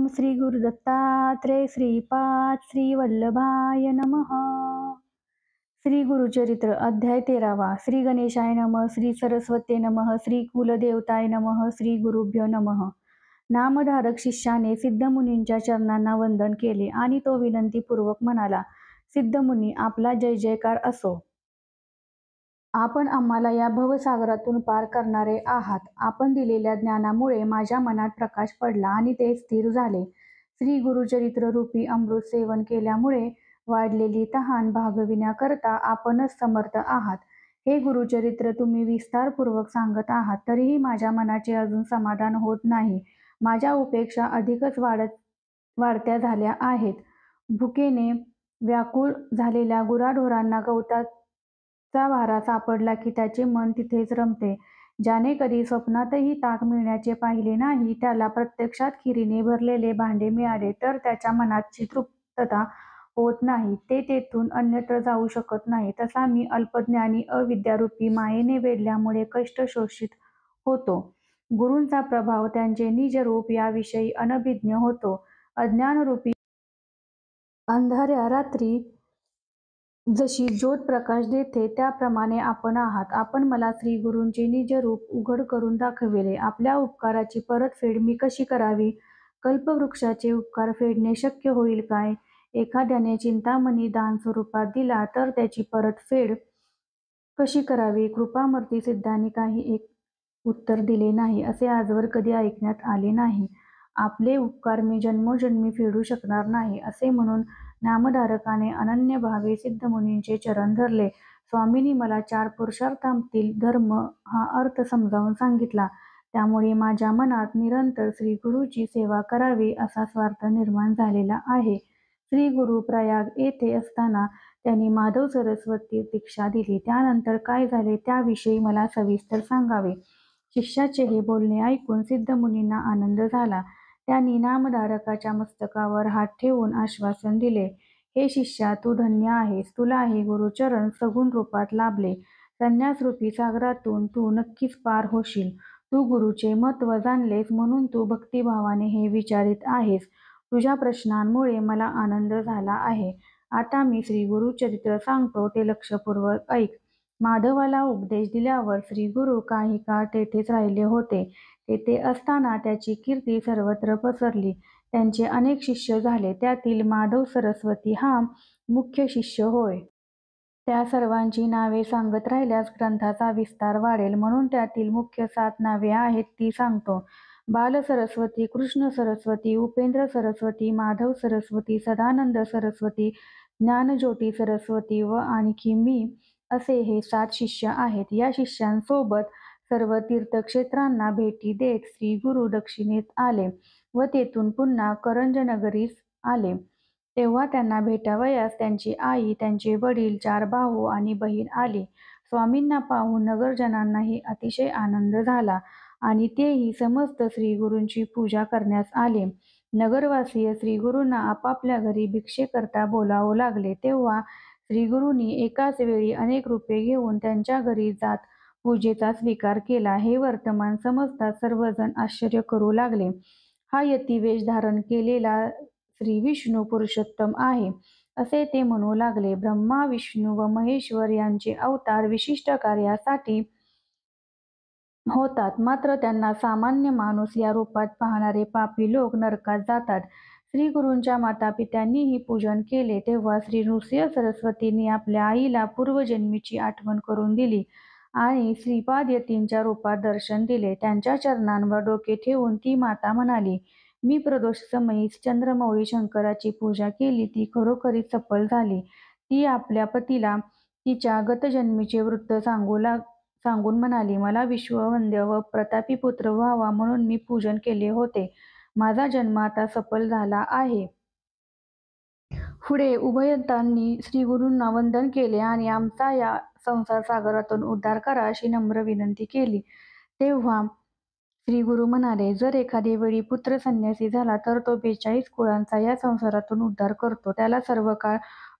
श्री गुरुदत्तात्रेय श्रीपाद श्री वल्लभाय नमः. श्री गुरुचरित्र अध्याय 13वा. श्री गणेशाय नमः. श्री सरस्वते नमः. श्री कुलदेवताय नमः. श्री गुरुभ्यो नमः. नामधारक शिष्याने सिद्धमुनींच्या चरणांना वंदन केले आणि तो विनंतीपूर्वक म्हणाला, सिद्धमुनी, आपला जय जयकार असो. आपण आम्हाला या भवसागरातून पार करणारे आहात. आपण दिलेल्या ज्ञानामुळे माझ्या मनात प्रकाश पडला आणि ते स्थिर झाले. श्री गुरुचरित्र रूपी अमृत सेवन केल्यामुळे वाढलेली तहान भागविण्याकरता आपणच समर्थ आहात. हे गुरुचरित्र तुम्ही विस्तारपूर्वक सांगत आहात, तरीही माझ्या मनाचे अजून समाधान होत नाही. माझ्या उपेक्षा अधिकच वाढत्या झाल्या आहेत. भुकेने व्याकुळ झालेल्या गुराढोरांना गवताचा वारा सापडला की त्याचे मन तिथेच रमते. ज्याने कधी स्वप्नातही ताक मिळण्याचे पाहिले नाही, त्याला प्रत्यक्षात खिरीने भरलेले भांडे मिळाले तर त्याच्या मनाची तृप्तता होत नाही. ते तेथून अन्यत्र जाऊ शकत नाही. तसा मी अल्पज्ञानी अविद्यारूपी मायेने वेढल्यामुळे कष्ट शोषित होतो. गुरूंचा प्रभाव त्यांचे निजरूप याविषयी अनभिज्ञ होतो. अज्ञानरूपी अंधाऱ्या रात्री जशी ज्योत प्रकाश देते, त्याप्रमाणे आपण आहात. आपण मला श्री गुरूंचे निजरूप उघड करून दाखविले. आपल्या उपकाराची परतफेड मी कशी करावी? कल्पवृक्षाचे उपकार फेडणे शक्य होईल काय? एखाद्याने चिंतामणी दान स्वरूपात दिला तर त्याची परतफेड कशी करावी? कृपामूर्ती सिद्धांनी काही एक उत्तर दिले नाही, असे आजवर कधी ऐकण्यात आले नाही. आपले उपकार मी जन्मोजन्मी फेडू शकणार नाही, असे म्हणून नामधारकाने अनन्य भावे सिद्धमुनींचे चरण धरले. स्वामींनी मला 4 पुरुषार्थांतील धर्म हा अर्थ समजावून सांगितला. त्यामुळे माझ्या मनात निरंतर श्रीगुरूची सेवा करावी असा स्वार्थ निर्माण झालेला आहे. श्री गुरु प्रयाग येथे असताना त्यांनी माधव सरस्वती दीक्षा दिली. त्यानंतर काय झाले त्याविषयी मला सविस्तर सांगावे. शिष्याचे हे बोलणे ऐकून सिद्धमुनींना आनंद झाला. त्यांनी नामधारकाच्या मस्तकावर हात ठेवून आश्वासन दिले, हे शिष्या, तू धन्य आहेस. तुला हे गुरुचरण सगुण रूपात लाभले. संन्यासरूपी सागरातून तू नक्कीच पार होशील. तू गुरुचे महत्त्व जाणलेस म्हणून तू भक्तिभावाने हे विचारित आहेस. तुझ्या प्रश्नांमुळे मला आनंद झाला आहे. आता मी श्री गुरुचरित्र सांगतो, ते लक्षपूर्वक ऐक. माधवाला उपदेश दिल्यावर श्री गुरु काही काळ तेथेच राहिले होते. तेथे असताना त्याची कीर्ती सर्वत्र पसरली. त्यांचे अनेक शिष्य झाले. त्यातील माधव सरस्वती हा मुख्य शिष्य होय. त्या सर्वांची नावे सांगत राहिल्यास ग्रंथाचा विस्तार वाढेल, म्हणून त्यातील मुख्य 7 नावे आहेत ती सांगतो. बाल सरस्वती, कृष्ण सरस्वती, उपेंद्र सरस्वती, माधव सरस्वती, सदानंद सरस्वती, ज्ञानज्योती सरस्वती व आणखी मी, असे हे 7 शिष्य आहेत. या शिष्यांसोबत सर्व तीर्थक्षेत्रांना भेटी देत श्री गुरु दक्षिणेत आले व तेथून पुन्हा करंजनगरीस आले. तेव्हा त्यांना भेटावयास त्यांची आई, त्यांचे वडील, 4 भाऊ आणि बहीण आली. स्वामींना पाहून नगरजनांनाही अतिशय आनंद झाला आणि तेही समस्त श्रीगुरूंची पूजा करण्यास आले. नगरवासीय श्रीगुरूंना आपापल्या घरी भिक्षेकरता बोलावू लागले. तेव्हा श्रीगुरूंनी एकाच वेळी अनेक रूपे घेऊन त्यांच्या घरी जात पूजेचा स्वीकार केला. हे वर्तमान समजता सर्वजण आश्चर्य करू लागले. हा यतिवेश धारण केलेला श्री विष्णू पुरुषोत्तम आहे, असे ते म्हणू लागले. ब्रह्मा, विष्णू व महेश्वर यांचे अवतार विशिष्ट कार्यासाठी होतात, मात्र त्यांना सामान्य माणूस या रूपात पाहणारे पापी लोक नरकात जातात. श्री गुरूंच्या मातापित्यांनीही पूजन केले. तेव्हा श्री नृसिंह सरस्वतींनी आपल्या आईला पूर्वजन्मीची आठवण करून दिली आणि श्रीपाद यतींच्या रूपात दर्शन दिले. त्यांच्या चरणांवर डोके ठेवून ती माता म्हणाली, मी प्रदोष समयी चंद्रमौळी शंकराची पूजा केली, ती खरोखरीच सफल झाली. ती आपल्या पतीला तिच्या गतजन्मीचे वृत्त सांगून म्हणाली, मला विश्ववंद्य व प्रतापी पुत्र व्हावा म्हणून मी पूजन केले होते. माझा जन्म आता सफल झाला आहे. पुढे उभयतांनी श्रीगुरूंना वंदन केले आणि आमचा या संसार सागरातून उद्धार करा अशी नम्र विनंती केली. तेव्हा श्रीगुरू म्हणाले, जर एखादे वेळी पुत्र संन्यासी झाला तर तो 42 कुळांचा या संसारातून उद्धार करतो. त्याला सर्व काळ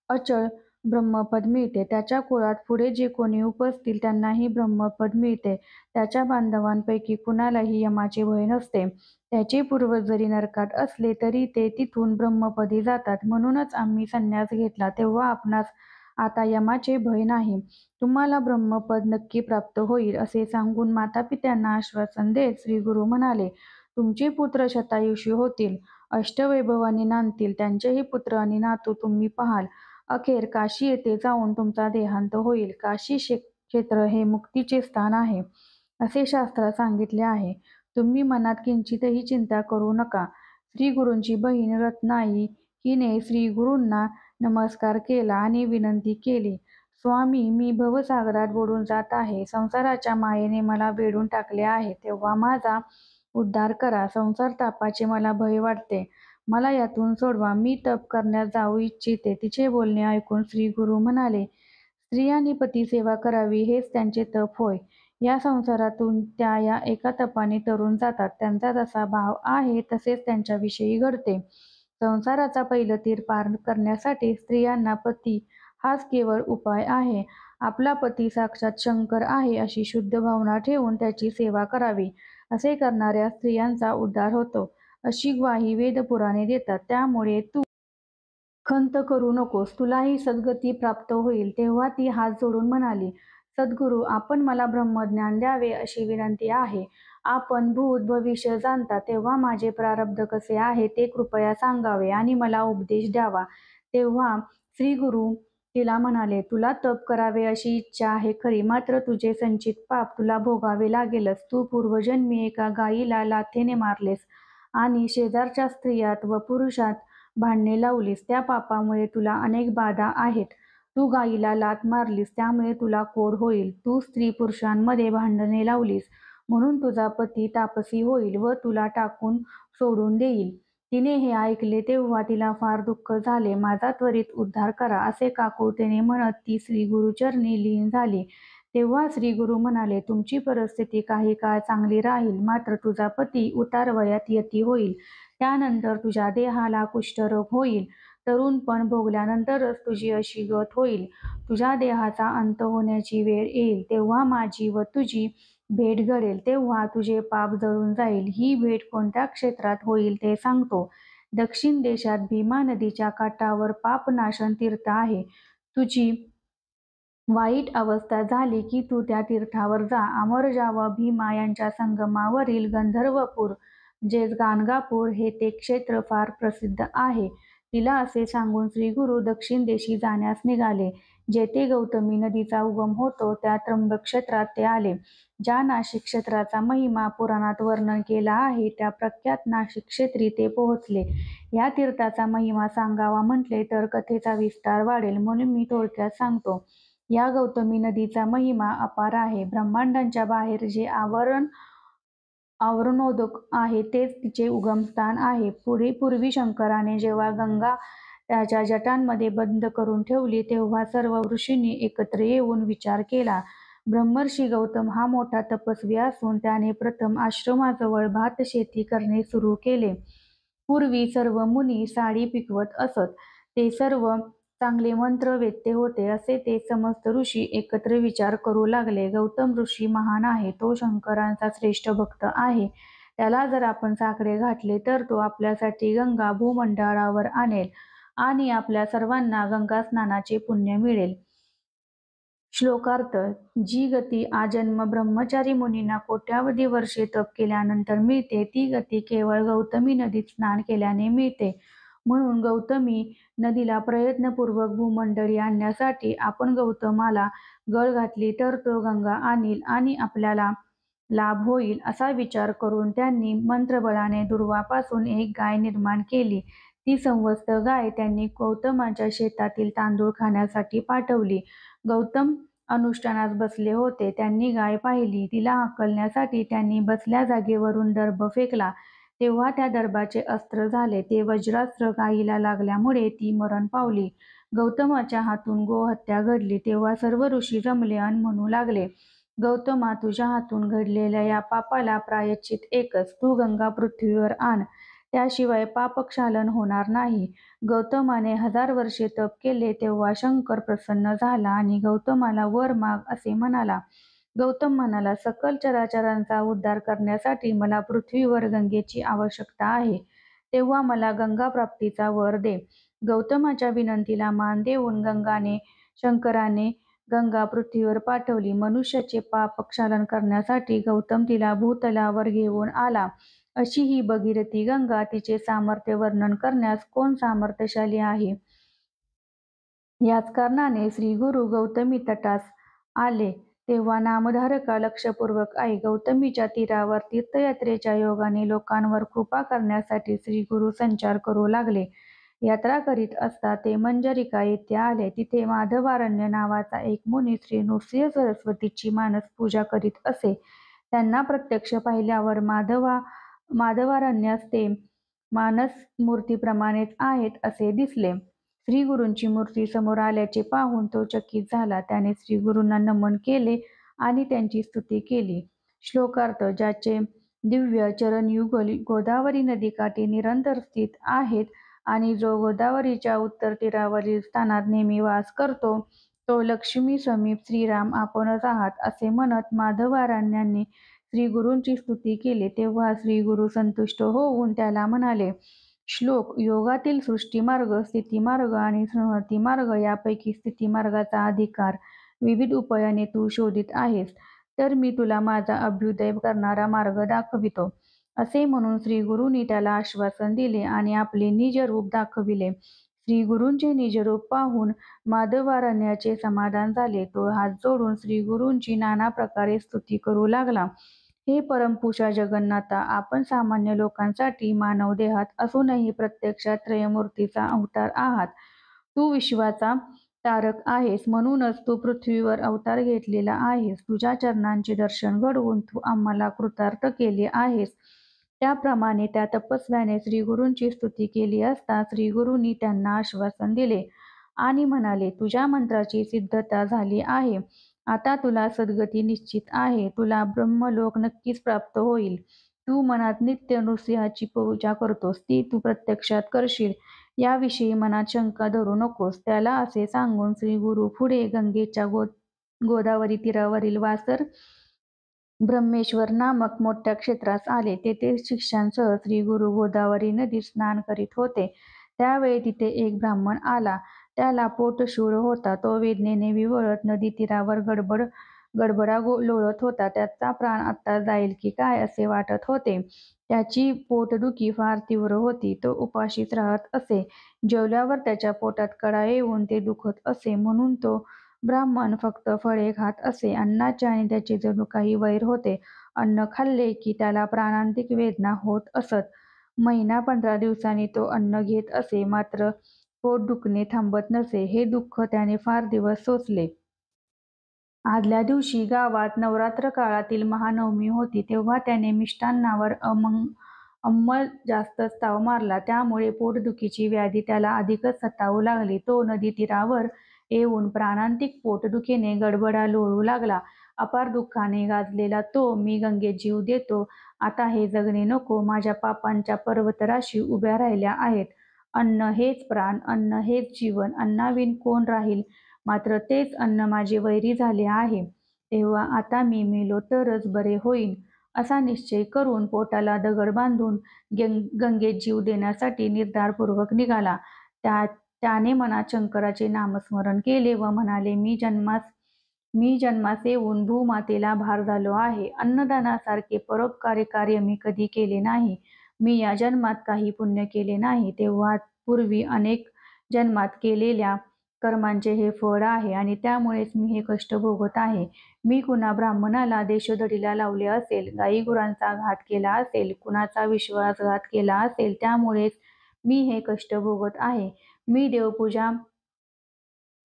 अचळ ब्रह्मपद मिळते. त्याच्या कुळात पुढे जे कोणी उपसतील त्यांनाही ब्रह्मपद मिळते. त्याच्या बांधवांपैकी कुणालाही यमाचे भय नसते. त्याचे पूर्वज जरी नरकात असले तरी ते तिथून ब्रह्मपदी जातात. म्हणूनच आम्ही संन्यास घेतला तेव्हा आपणास आता यमाचे भय नाही. तुम्हाला ब्रह्मपद नक्की प्राप्त होईल असे सांगून मातापित्यांना आश्वासन देत श्रीगुरू म्हणाले, तुमचे पुत्र शतायुषी होतील, अष्टवैभवांनी नांदतील. त्यांचेही पुत्र आणि नातू तुम्ही पाहाल. अखेर काशी येथे जाऊन तुमचा देहांत होईल. काशी क्षेत्र हे मुक्तीचे स्थान आहे असे शास्त्रात सांगितले आहे. तुम्ही मनात किंचितही चिंता करू नका. श्रीगुरूंची बहीण रत्नाई हिने श्रीगुरूंना नमस्कार केला आणि विनंती केली, स्वामी, मी भवसागरात बुडून जात आहे. संसाराच्या मायेने मला वेढून टाकले आहे. तेव्हा माझा उद्धार करा. संसार तापाचे मला भय वाटते. मला यातून सोडवा. मी तप करण्यास जाऊ इच्छिते. तिचे बोलणे ऐकून श्रीगुरू म्हणाले, स्त्रियांनी पतिसेवा करावी हेच त्यांचे तप होय. या संसारातून त्या या एका तपाने तरून जातात. त्यांचा जसा भाव आहे तसेच त्यांच्याविषयी घडते. संसाराचा पहिलं तीर पार करण्यासाठी स्त्रियांना पती हाच केवळ उपाय आहे. आपला पती साक्षात शंकर आहे अशी शुद्ध भावना ठेवून त्याची सेवा करावी. असे करणाऱ्या स्त्रियांचा उद्धार होतो अशी ग्वाही वेदपुराणे देतात. त्यामुळे तू खंत करू नकोस. तुलाही सद्गती प्राप्त होईल. तेव्हा ती हात जोडून म्हणाली, सद्गुरू, आपण मला ब्रह्मज्ञान द्यावे अशी विनंती आहे. आपण भूत भविष्य जाणता तेव्हा माझे प्रारब्ध कसे आहे ते कृपया सांगावे आणि मला उपदेश द्यावा. तेव्हा श्रीगुरू तिला म्हणाले, तुला तप करावे अशी इच्छा आहे खरी, मात्र तुझे संचित पाप तुला भोगावे लागेलच. तू पूर्वजन्मी एका गायीला लाथेने मारलेस आणि शेजारच्या स्त्रियात व पुरुषात भांडणे लावलीस. त्या पापामुळे तुला अनेक बाधा आहेत. तू गायीला लाथ मारलीस त्यामुळे तुला कोढ होईल. तू स्त्री पुरुषांमध्ये भांडणे लावलीस म्हणून तुझा पती तापसी होईल व तुला टाकून सोडून देईल. तिने हे ऐकले तेव्हा तिला फार दुःख झाले. माझा त्वरित उद्धार करा असे काकुळतेने म्हणत ती श्रीगुरूचरणी लीन झाली. तेव्हा श्रीगुरू म्हणाले, तुमची परिस्थिती काही काळ चांगली राहील, मात्र तुझा पती उतारवयात यती होईल. त्यानंतर तुझ्या देहाला कुष्ठरोग होईल. तरुणपण भोगल्यानंतरच तुझी अशी गत होईल. तुझ्या देहाचा अंत होण्याची वेळ येईल तेव्हा माझी व तुझी भेट घडेल. तेव्हा तुझे पाप जळून जाईल. ही भेट कोणत्या क्षेत्रात होईल ते सांगतो. दक्षिण देशात भीमा नदीच्या काठावर पापनाशन तीर्थ आहे. तुझी वाईट अवस्था झाली की तू त्या तीर्थावर जा. अमरजा व भीमा यांच्या संगमावरील गंधर्वपूर जे गाणगापूर हे ते क्षेत्र फार प्रसिद्ध आहे. तिला असे सांगून श्रीगुरू दक्षिण देशी जाण्यास निघाले. जेथे गौतमी नदीचा उगम होतो त्या त्र्यंबक क्षेत्रात ते आले. ज्या नाशिक क्षेत्राचा महिमा पुराणात वर्णन केला आहे त्या प्रख्यात नाशिक क्षेत्री ते पोहोचले. या तीर्थाचा महिमा सांगावा म्हटले तर कथेचा विस्तार वाढेल, म्हणून मी थोडक्यात सांगतो. या गौतमी नदीचा महिमा अपार आहे. ब्रह्मांडाच्या बाहेर जे आवरणोदक आहे तेच तिचे उगमस्थान आहे. पूर्वी शंकराने जेव्हा गंगा त्याच्या जटांमध्ये बंद करून ठेवली तेव्हा सर्व ऋषींनी एकत्र येऊन विचार केला. ब्रह्मर्षी गौतम हा मोठा तपस्वी असून त्याने प्रथम आश्रमाजवळ भातशेती करणे सुरू केले. पूर्वी सर्व मुनी साडी पिकवत असत. ते सर्व चांगले मंत्रवेत्ते होते असे ते समस्त ऋषी एकत्र विचार करू लागले. गौतम ऋषी महान आहे. तो शंकरांचा श्रेष्ठ भक्त आहे. त्याला जर आपण साकडे घातले तर तो आपल्यासाठी गंगा भूमंडळावर आणेल आणि आपल्या सर्वांना गंगा स्नानाचे पुण्य मिळेल. श्लोकार्थ जी गती आजन्म ब्रह्मचारी मुनींना कोट्यावधी वर्षे तप केल्यानंतर मिळते ती गती केवळ गौतमी नदीत स्नान केल्याने मिळते. म्हणून गौतमी नदीला प्रयत्नपूर्वक भूमंडळी आणण्यासाठी आपण गौतमाला गळ घातली तर तो गंगा आणील आणि आपल्याला लाभ होईल असा विचार करून त्यांनी मंत्रबळाने दुर्वापासून एक गाय निर्माण केली. ती संवस्त गाय त्यांनी गौतमाच्या शेतातील तांदूळ खाण्यासाठी पाठवली. गौतम अनुष्ठानास बसले होते. त्यांनी गाय पाहिली. तिला हाकलण्यासाठी त्यांनी बसल्या जागेवरून दर्भ फेकला. तेव्हा त्या दर्भाचे अस्त्र झाले. ते वज्रास्त्र गायीला लागल्यामुळे ती मरण पावली. गौतमाच्या हातून गोहत्या घडली. तेव्हा सर्व ऋषी जमले आणि म्हणू लागले, गौतमा, तुझ्या हातून घडलेल्या या पापाला प्रायश्चित एकच. तू गंगा पृथ्वीवर आण. त्याशिवाय पापक्षालन होणार नाही. गौतमाने 1000 वर्षे तप केले तेव्हा शंकर प्रसन्न झाला आणि गौतमाला वर माग असे म्हणाला. गौतम म्हणाला, सकल चराचरांचा उद्धार करण्यासाठी मला पृथ्वीवर गंगेची आवश्यकता आहे. तेव्हा मला गंगा प्राप्तीचा वर दे. गौतमाच्या विनंतीला मान देऊन शंकराने गंगा पृथ्वीवर पाठवली. मनुष्याचे पाप क्षालन करण्यासाठी गौतम तिला भूतलावर घेऊन आला. अशी ही भगीरथी गंगा, तिचे सामर्थ्य वर्णन करण्यास कोण सामर्थ्यशाली आहे? याच कारणाने श्री गुरु गौतमी तटास आले तेव्हा नामधारका लक्षपूर्वक आई गौतमीच्या तीरावर तीर्थयात्रेच्या योगाने लोकांवर कृपा करण्यासाठी श्री गुरु संचार करू लागले. यात्रा करीत असता ते मंजरिका येथे आले. तिथे माधवारण्य नावाचा एक मुनी श्री नृसिंह सरस्वतीची मानस पूजा करीत असे. त्यांना प्रत्यक्ष पाहिल्यावर माधवारण्यास ते मानस मूर्तीप्रमाणेच आहेत असे दिसले. श्री गुरूंची मूर्ती समोर आल्याचे पाहून तो चकित झाला. त्याने श्री गुरूंना नमन केले आणि त्यांची स्तुती केली. श्लोकार्थ. ज्याचे दिव्य चरणयुगल गोदावरी नदीकाठी निरंतर स्थित आहेत आणि जो गोदावरीच्या उत्तर तीरावरील स्थानात नेहमी वास करतो, तो लक्ष्मी समीप श्रीराम आपणच आहात असे म्हणत माधवारण्याने श्री गुरूंची स्तुती केली. तेव्हा श्री गुरु संतुष्ट होऊन त्याला म्हणाले. श्लोक. योगातील सृष्टीमार्ग, स्थितीमार्ग आणि संहतीमार्ग यापैकी स्थितीमार्गाचा अधिकार विविध उपायाने तू शोधित आहेस, तर मी तुला माझा अभ्युदय करणारा मार्ग दाखवितो. असे म्हणून श्री गुरूंनी त्याला आश्वासन दिले आणि आपले निजरूप दाखविले. श्री गुरूंचे निजरूप पाहून माधवारण्याचे समाधान झाले. तो हात जोडून श्री गुरूंची नाना प्रकारे स्तुती करू लागला. हे परमपुरुषा जगन्नाथा, आपण सामान्य लोकांसाठी मानव देहात असूनही प्रत्यक्षात त्रयमूर्तीचा अवतार आहात. तू विश्वाचा तारक आहेस, म्हणूनच तू पृथ्वीवर अवतार घेतलेला आहेस. तुझ्या चरणांचे दर्शन घडवून तू आम्हाला कृतार्थ केले आहेस. त्याप्रमाणे त्या तपस्व्याने श्री गुरूंची स्तुती केली असता श्री गुरूंनी त्यांना आश्वासन दिले आणि म्हणाले, तुझ्या मंत्राची सिद्धता झाली आहे. आता तुला सद्गती निश्चित आहे. तुला ब्रह्मलोक नक्कीच प्राप्त होईल. तू मनात नित्य नृसिंहाची पूजा करतोस, ती तू प्रत्यक्षात करशील याविषयी मनात शंका धरू नकोस. त्याला असे सांगून श्री गुरु पुढे गंगेच्या गोदावरी तीरावरील वासर ब्रह्मेश्वर नामक मोठ्या क्षेत्रास आले. तेथे शिष्यांसह श्री गुरु गोदावरी नदीत स्नान करीत होते. त्यावेळी तिथे एक ब्राह्मण आला. त्याला पोटशूळ होता. तो वेदनेने विव्हळत नदी तीरावर गडबडा लोळत होता. त्याचा प्राण आत्ता जाईल की काय असे वाटत होते. त्याची पोटदुखी फार तीव्र होती. तो उपाशीच राहत असे. जेवल्यावर त्याच्या पोटात कळा येऊन ते दुखत असे. म्हणून तो ब्राह्मण फक्त फळे खात असे. अन्नाचे आणि त्याचे जणू काही वैर होते. अन्न खाल्ले की त्याला प्राणांतिक वेदना होत असत. महिना 15 दिवसांनी तो अन्न घेत असे, मात्र पोट दुखणे थांबत नसे. हे दुःख त्याने फार दिवस सोसले. आदल्या दिवशी गावात नवरात्र काळातील महानवमी होती. तेव्हा त्याने मिष्टान्नावर अंमल जास्तच ताव मारला. त्यामुळे पोटदुखीची व्याधी त्याला अधिकच सतावू लागली. तो नदी तीरावर येऊन प्राणांतिक पोटदुखीने गडबडा लोळू लागला. अपार दुःखाने गाजलेला तो, मी गंगेत जीव देतो, आता हे जगणे नको. माझ्या पापांच्या पर्वतराशी उभ्या राहिल्या आहेत. अन्न हेच प्राण, अन्न हेच जीवन, अन्नाविन कोण राहील? मात्र तेच अन्न माझे वैरी झाले आहे. तेव्हा आता मी मेलो तरच बरे होईन असा निश्चय करून पोटाला दगड बांधून गंगेत जीव देण्यासाठी निर्धारपूर्वक निघाला. त्याने मनात शंकराचे नामस्मरण केले व म्हणाले, मी जन्मास येऊन भूमातेला भार झालो आहे. अन्नदानासारखे परोपकारी कार्य मी कधी केले नाही. मी या जन्मात काही पुण्य केले नाही. तेव्हा पूर्वी अनेक जन्मात केलेल्या कर्मांचे हे फळ आहे आणि त्यामुळेच मी हे कष्ट भोगत आहे. मी कुणा ब्राह्मणाला देशोधडीला लावले असेल, गायीगुरांचा घात केला असेल, कुणाचा विश्वासघात केला असेल, त्यामुळेच मी हे कष्ट भोगत आहे. मी देवपूजा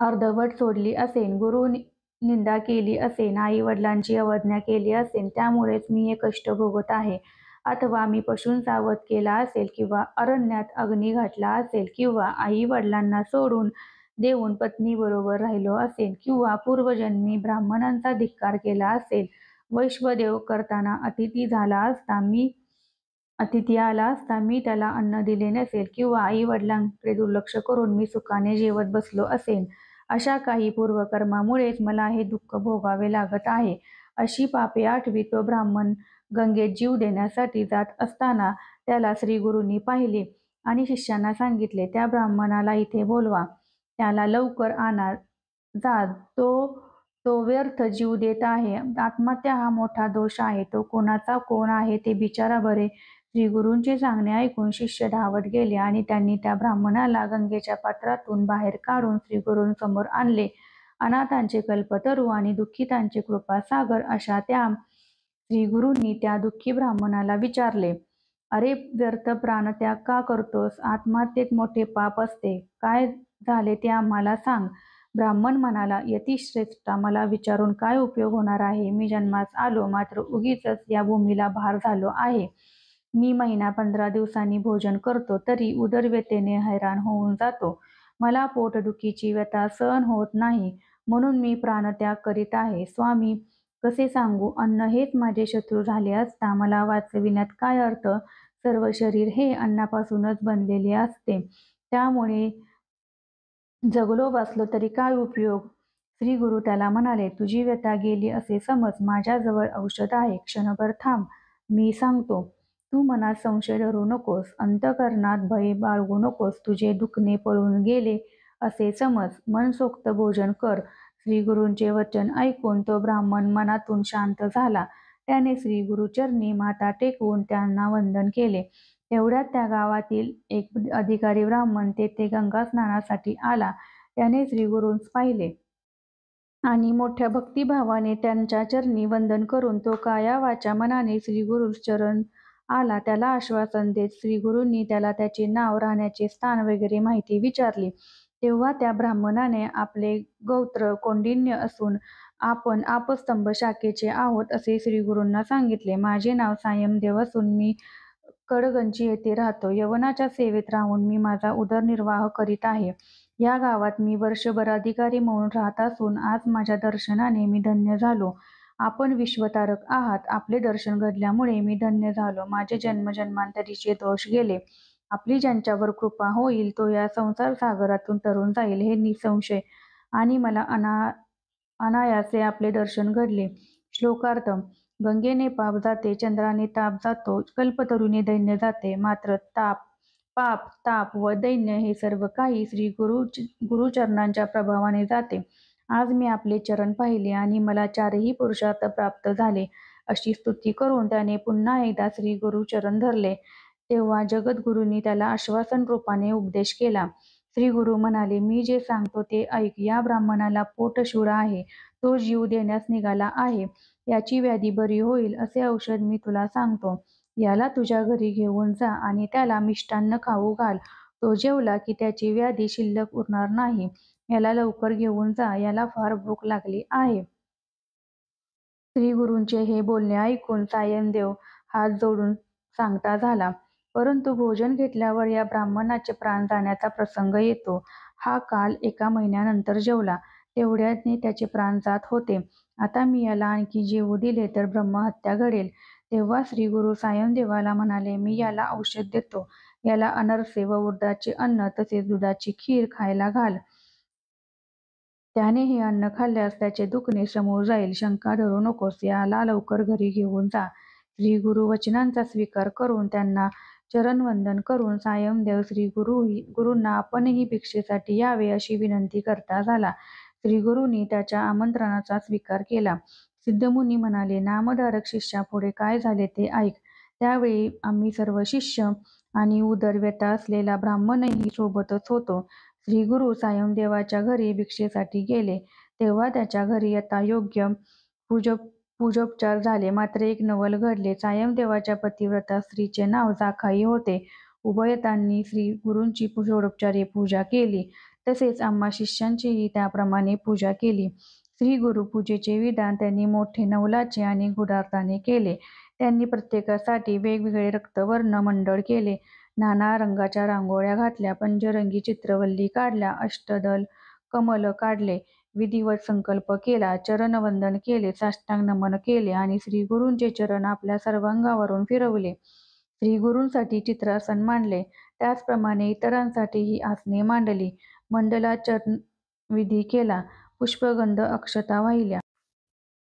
अर्धवट सोडली असेल, गुरु निंदा केली असेल, आई वडिलांची अवज्ञा केली असेल, त्यामुळेच मी हे कष्ट भोगत आहे. अथवा मी पशूंचा वध केला असेल किंवा अरण्यात अग्नी घातला असेल किंवा आई वडिलांना सोडून देऊन पत्नीबरोबर राहिलो असेल किंवा पूर्वजन्मी ब्राह्मणांचा धिक्कार केला असेल, वैश्वदेव करताना अतिथी झाला असता मी अतिथी आला असता मी त्याला अन्न दिले नसेल किंवा आई वडिलांकडे दुर्लक्ष करून मी सुखाने जेवत बसलो असेन. अशा काही पूर्वकर्मामुळेच मला हे दुःख भोगावे लागत आहे. अशी पापे आठवीत तो ब्राह्मण गंगेत जीव देण्यासाठी जात असताना त्याला श्रीगुरूंनी पाहिले आणि शिष्यांना सांगितले, त्या ब्राह्मणाला इथे बोलवा. त्याला लवकर आणा. जा. तो व्यर्थ जीव देत आहे. आत्महत्या हा मोठा दोष आहे. तो कोणाचा कोण आहे ते विचारा बरे. श्रीगुरूंचे सांगणे ऐकून शिष्य धावत गेले आणि त्यांनी त्या ब्राह्मणाला गंगेच्या पात्रातून बाहेर काढून श्रीगुरूंसमोर आणले. अनाथांचे कल्पतरू आणि दुःखितांचे कृपासागर अशा त्या श्रीगुरूंनी त्या दुःखी ब्राह्मणाला विचारले, अरे व्यर्थ प्राणत्याग का करतोस? आत्महत्येत मोठे पाप असते. काय झाले ते आम्हाला सांग. ब्राह्मण म्हणाला, यतिश्रेष्ठा, मला विचारून काय उपयोग होणार आहे? मी जन्मास आलो, मात्र उगीचच या भूमीला भार झालो आहे. मी महिना 15 दिवसांनी भोजन करतो, तरी उदरव्यथेने हैराण होऊन जातो. मला पोटदुखीची व्यथा सहन होत नाही, म्हणून मी प्राणत्याग करीत आहे. स्वामी, कसे सांगू? अन्न हेच माझे शत्रू झाले असता मला वाचविण्यात काय अर्थ? सर्व शरीर हे अन्नापासूनच बनलेले असते. त्यामुळे जगलो बसलो तरी काय उपयोग? श्री गुरु त्याला म्हणाले, तुझी व्यथा गेली असे समज. माझ्याजवळ औषध आहे. क्षणभर थांब, मी सांगतो. तू मनात संशय धरू नकोस, अंतःकरणात भय बाळगू नकोस. तुझे दुखणे पळून गेले असे समज. मनसोक्त भोजन कर. श्रीगुरूंचे वचन ऐकून तो ब्राह्मण मनातून शांत झाला. त्याने श्रीगुरुचरणी माथा टेकवून त्यांना वंदन केले. तेवढ्यात त्या गावातील एक अधिकारी ब्राह्मण तेथे गंगा स्नानासाठी आला. त्याने श्रीगुरूंस पाहिले आणि मोठ्या भक्तिभावाने त्यांच्या चरणी वंदन करून तो काया वाचा मनाने श्रीगुरूस चरण आला. त्याला आश्वासन देत श्रीगुरूंनी त्याला त्याचे नाव, राहण्याचे स्थान वगैरे माहिती विचारली. तेव्हा त्या ब्राह्मणाने आपले गोत्र कौंडिण्य असून आपण आपस्तंभ शाखेचे आहोत असे श्रीगुरूंना सांगितले. माझे नाव सायमदेव असून मी कडगंजी येथे राहतो. यवनाच्या सेवेत राहून मी माझा उदरनिर्वाह करीत आहे. या गावात मी वर्षभर अधिकारी म्हणून राहत असून आज माझ्या दर्शनाने मी धन्य झालो. आपण विश्वतारक आहात. आपले दर्शन घडल्यामुळे मी धन्य झालो. माझे जन्मजन्मांतरीचे दोष गेले. आपली ज्यांच्यावर कृपा होईल तो या संसार सागरातून तरून जाईल हे निसंशय. आणि मला अनायासे आपले दर्शन घडले. श्लोकार्थ. गंगेने पाप जाते, चंद्राने ताप जातो, कल्पतरूने दैन्य जाते. मात्र पाप, ताप व दैन्य हे सर्व काही श्री गुरुचरणांच्या प्रभावाने जाते. आज मी आपले चरण पाहिले आणि मला चारही पुरुषार्थ प्राप्त झाले. अशी स्तुती करून त्याने पुन्हा एकदा श्री गुरुचरण धरले. तेव्हा जगद्गुरूंनी त्याला आश्वासन रूपाने उपदेश केला. श्री गुरु म्हणाले, मी जे सांगतो ते ऐक. या ब्राह्मणाला पोटशूळ आहे. तो जीव देण्यास निघाला आहे. याची व्याधी बरी होईल असे औषध मी तुला सांगतो. याला तुझ्या घरी घेऊन जा आणि त्याला मिष्टान्न खाऊ घाल. तो जेवला की त्याची व्याधी शिल्लक उरणार नाही. याला लवकर घेऊन जा. याला फार भूक लागली आहे. श्री गुरूंचे हे बोलणे ऐकून सायमदेव हात जोडून सांगता झाला. परंतु भोजन घेतल्यावर या ब्राह्मणाचे प्राण जाण्याचा प्रसंग येतो. हा काल 1 महिन्यानंतर जेवला. तेवढ्याने त्याचे प्राण जात होते. आता मी याला आणखी जेवू दिले तर ब्रह्महत्या घडेल. तेव्हा श्री गुरु सायमदेवाला म्हणाले, मी याला औषध देतो. याला अनरसे व उडदाचे अन्न तसेच दुधाची खीर खायला घाल. त्याने हे अन्न खाल्ल्यास त्याचे दुखणे समूळ जाईल. शंका धरू नकोस. याला लवकर घरी घेऊन जा. श्री गुरु वचनांचा स्वीकार करून त्यांना चरणवंदन करून सायमदेव गुरूंना आपणही भिक्षेसाठी यावे अशी विनंती करता झाला. श्री गुरूंनी त्याच्या आमंत्रणाचा स्वीकार केला. सिद्धमुनी म्हणाले, नामधारक शिष्यापुढे काय झाले ते ऐक. त्यावेळी आम्ही सर्व शिष्य आणि उदरव्यथा असलेला ब्राह्मणही सोबतच होतो. श्री गुरु सायमदेवाच्या घरी भिक्षेसाठी गेले. तेव्हा त्याच्या घरी यथायोग्य पूजोपचार झाले. मात्र एक नवल घडले. सायमदेवाच्या पतिव्रता स्त्रीचे नाव जाखाई होते. उभयतांनी श्री गुरूंची षोडोपचारे पूजा केली. तसेच आम्हा शिष्यांचीही त्याप्रमाणे पूजा केली. श्री गुरु पूजेचे विधान त्यांनी मोठे नवलाचे आणि गुढार्थाने केले. त्यांनी प्रत्येकासाठी वेगवेगळे रक्तवर्ण मंडळ केले. नाना रंगाच्या रांगोळ्या घातल्या. पंचरंगी चित्रवल्ली काढल्या. अष्टदल कमल काढले. विधिवत संकल्प केला. चरणवंदन केले. साष्टांग नमन केले आणि श्री गुरूंचे चरण आपल्या सर्वांगावरून फिरवले. श्री गुरूंसाठी चित्रासन मांडले. त्याचप्रमाणे इतरांसाठीही आसने मांडली. मंडलाचरण विधी केला. पुष्पगंध अक्षता वाहिल्या.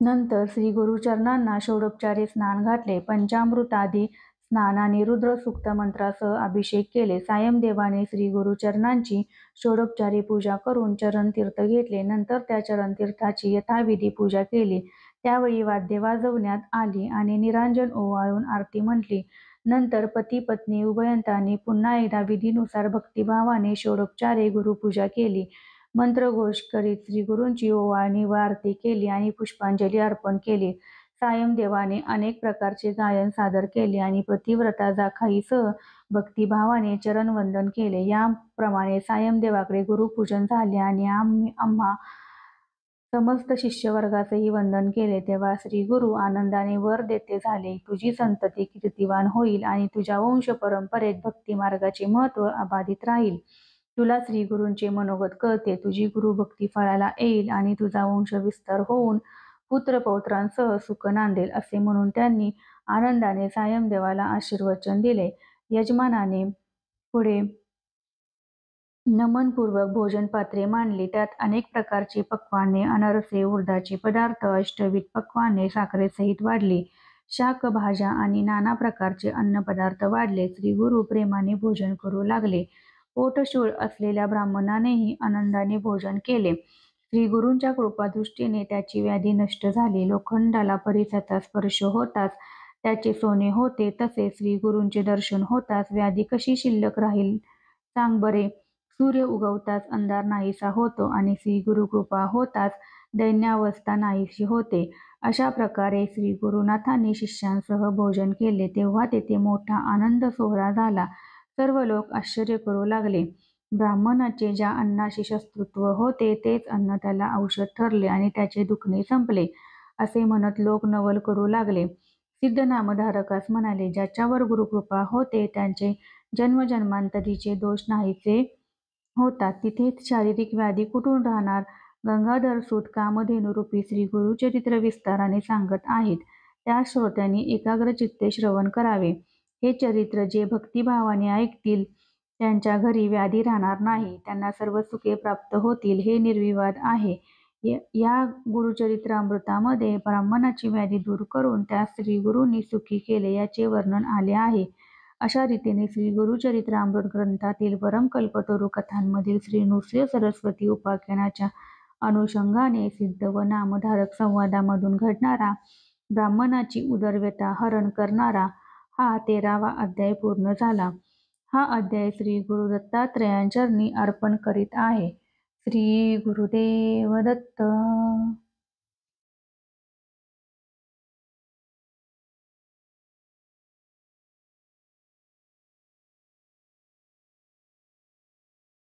नंतर श्री गुरुचरणांना षोडोपचारे स्नान घातले. पंचामृतादी स्नान आणि रुद्रसूक्त मंत्रासह अभिषेक केले. सायमदेवाने श्री गुरुचरणांची षोडोपचारी पूजा करून चरणतीर्थ घेतले. नंतर त्या चरणतीर्थाची यथाविधी पूजा केली. त्यावेळी वाद्ये वाजवण्यात आली आणि निरांजन ओवाळून आरती म्हटली. नंतर पती पत्नी उभयंतांनी पुन्हा एकदा विधीनुसार भक्तिभावाने षोडोपचारे गुरुपूजा केली. मंत्रघोष करीत श्रीगुरूंची ओवाळणी व आरती केली आणि पुष्पांजली अर्पण केली. सायमदेवाने अनेक प्रकारचे गायन सादर केले आणि पतिव्रता जाखाईसह भक्तिभावाने चरणवंदन केले. याप्रमाणे सायमदेवाकडे गुरुपूजन झाले आणि आम्हा समस्त शिष्यवर्गाचेही वंदन केले. तेव्हा श्रीगुरू आनंदाने वर देते झाले, तुझी संतती कीर्तिवान होईल आणि तुझ्या वंश परंपरेत भक्तिमार्गाचे महत्त्व अबाधित राहील. तुला श्रीगुरूंचे मनोगत कळते. तुझी गुरुभक्ती फळाला येईल आणि तुझा वंश विस्तार होऊन पुत्रपौत्रांसह सुख नांदेल, असे म्हणून त्यांनी आनंदाने सायमदेवाला आशीर्वचन दिले. यजमानाने पुढे नमनपूर्वक भोजनपात्रे मांडली. त्यात अनेक प्रकारची पक्वान्ने, अनारसे, उडदाचे पदार्थ, अष्टविध पक्वान्ने साखरेसहित वाढली. शाक, भाज्या आणि नाना प्रकारचे अन्नपदार्थ वाढले. श्रीगुरू प्रेमाने भोजन करू लागले. पोटशूळ असलेल्या ब्राह्मणानेही आनंदाने भोजन केले. श्रीगुरूंच्या कृपादृष्टीने त्याची व्याधी नष्ट झाली. लोखंडाला परिसाचा स्पर्श होताच त्याचे सोने होते, तसे श्रीगुरूंचे दर्शन होताच व्याधी कशी शिल्लक राहील सांग बरे. सूर्य उगवताच अंधार नाहीसा होतो आणि श्रीगुरू कृपा होताच दैन्यावस्था नाहीशी होते. अशा प्रकारे श्री गुरुनाथांनी शिष्यांसह भोजन केले. तेव्हा तेथे मोठा आनंद सोहळा झाला. सर्व लोक आश्चर्य करू लागले. ब्राह्मणाचे ज्या अन्नाशी शत्रुत्व होते तेच अन्न त्याला औषध ठरले आणि त्याचे दुखणे संपले, असे म्हणत लोक नवल करू लागले. सिद्ध नामधारकास म्हणाले, ज्याच्यावर गुरुकृपा होते त्यांचे जन्मजन्मांतरीचे दोष नाहीसे होतात. तिथे शारीरिक व्याधी कुठून राहणार? गंगाधर सूत कामधेनुरूपी श्री गुरुचरित्र विस्ताराने सांगत आहेत. त्या श्रोत्यांनी एकाग्रचित्ते श्रवण करावे. हे चरित्र जे भक्तिभावाने ऐकतील त्यांच्या घरी व्याधी राहणार नाही, त्यांना सर्व सुखे प्राप्त होतील, हे निर्विवाद आहे. या गुरुचरित्रामृतामध्ये ब्राह्मणाची व्याधी दूर करून त्यास श्रीगुरूंनी सुखी केले याचे वर्णन आले आहे. अशा रीतीने श्री गुरुचरित्रामृत ग्रंथातील परमकल्पतरू कथांमधील श्री नृसिंह सरस्वती उपाख्यानाच्या अनुषंगाने सिद्ध व नामधारक संवादामधून घडणारा ब्राह्मणाची उदरव्यथा हरण करणारा हा 13वा अध्याय पूर्ण झाला. हा अध्याय श्री गुरु दत्तात्रयांचरणी अर्पण करीत आहे. श्री गुरुदेव दत्त.